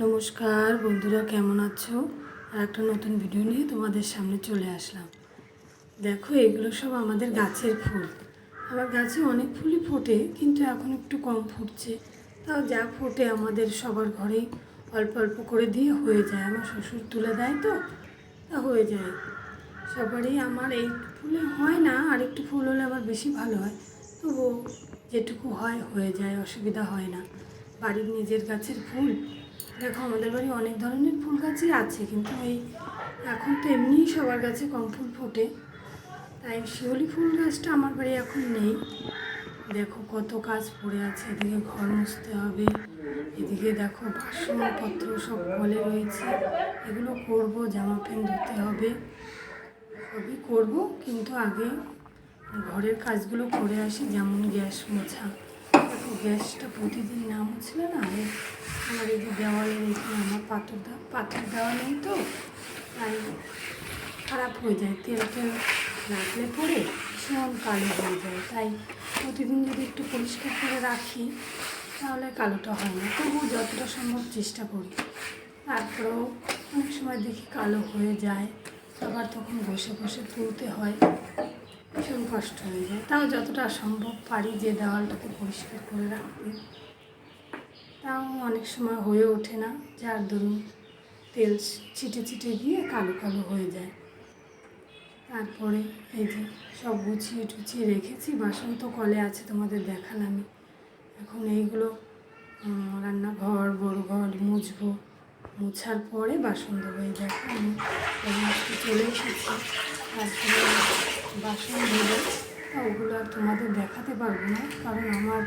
নমস্কার বন্ধুরা, কেমন আছো? আর একটা নতুন ভিডিও নিয়ে তোমাদের সামনে চলে আসলাম। দেখো, এগুলো সব আমাদের গাছের ফুল। আমার গাছে অনেক ফুলই ফোটে, কিন্তু এখন একটু কম ফুটছে। তাও যা ফোটে আমাদের সবার ঘরেই অল্প অল্প করে দিয়ে হয়ে যায়। আমার শ্বশুর তুলে দেয় তো, তা হয়ে যায় সবারই। আমার এই ফুলে হয় না, আর একটু ফুল হলে আবার বেশি ভালো হয়। তবুও যেটুকু হয় হয়ে যায়, অসুবিধা হয় না। বাড়ির নিজের গাছের ফুল। দেখো, আমাদের বাড়ি অনেক ধরনের ফুল গাছই আছে, কিন্তু এখন তো এমনিই সবার গাছে কম ফুল ফোটে, তাই শিউলি ফুল গাছটা আমার বাড়ি এখন নেই। দেখো কত কাজ পড়ে আছে, এদিকে ঘর মুছতে হবে, এদিকে দেখো বাসনপত্র সব কলে রয়েছে, এগুলো করব, জামা প্যান্ট ধুতে হবে, সবই করব। কিন্তু আগে ঘরের কাজগুলো করে আসি, যেমন গ্যাস মোছা। দেখো, গ্যাসটা প্রতিদিন না মুছলে না, আমার এই যে দেওয়ালের এখানে আমার পাথর দেওয়া নেই তো, তাই খারাপ হয়ে যায়। তেল লাগলে পরে ভীষণ কালো হয়ে যায়। তাই প্রতিদিন যদি একটু পরিষ্কার করে রাখি তাহলে কালোটা হয় না। তবুও যতটা সম্ভব চেষ্টা করি। তারপরেও অনেক সময় দেখি কালো হয়ে যায়, আবার তখন বসে বসে তুলতে হয়, ভীষণ কষ্ট হয়ে যায়। তাও যতটা সম্ভব পারি যে দেওয়ালটাকে পরিষ্কার করে রাখতে, তাও অনেক সময় হয়ে ওঠে না, যার দরুন তেল ছিটে ছিটে গিয়ে কালো কালো হয়ে যায়। তারপরে এই যে সব গুছিয়ে টুছিয়ে রেখেছি, বাসন তো কলে আছে, তোমাদের দেখালামই। এখন এইগুলো রান্নাঘর, বড় ঘর মুছবো, মোছার পরে বাসন দেবো। এই দেখো, আমি চলে এসেছি। তারপরে বাসন ধুবো, ওগুলো আর তোমাদের দেখাতে পারবো না, কারণ আমার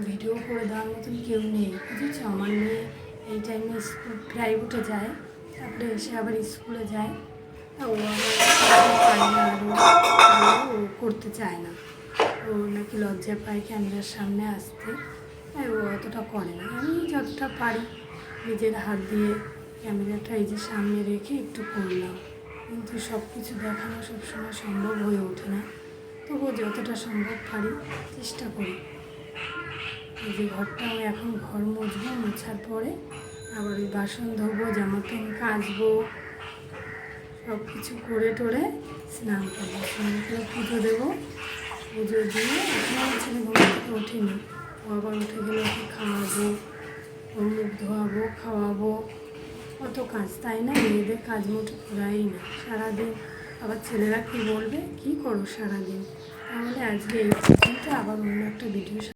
ভিডিও করে দেওয়ার মতন কেউ নেই, বুঝেছো? আমার মেয়ে এই টাইমে স্কুল প্রাইভেটে যায়, তারপরে এসে আবার স্কুলে যায়। ও আবার ও করতে চায় না, ও নাকি লজ্জা পায় ক্যামেরার সামনে আসতে, তাই ও অতটা করে না। আমি যতটা পারি নিজের হাত দিয়ে ক্যামেরাটা এই যে সামনে রেখে একটু করলাম, কিন্তু সব কিছু দেখানো সবসময় সম্ভব হয়ে ওঠে না। তবুও যতটা সম্ভব পারি চেষ্টা করি। এই যে ঘরটাও এখন ঘর মুছবো, মোছার পরে আবার ওই বাসন ধোবো, জামা প্যান্ট কাচবো, সব কিছু করে টোরে স্নান করবো, স্নান করে পুজো দেবো। পুজো দিয়ে এখন ছেলে ঘুম থেকে ওঠেনি, ও আবার উঠে গেলে ওকে খাওয়াবো, ওর মুখ ধোয়াবো, খাওয়াবো, কত কাজ, তাই না? মেয়েদের কাজ মোটে করাই না সারাদিন। আবার ছেলেরা কী বলবে, কী করো সারাদিন। তাহলে আজকে এই পর্যন্ত, আবার অন্য একটা ভিডিও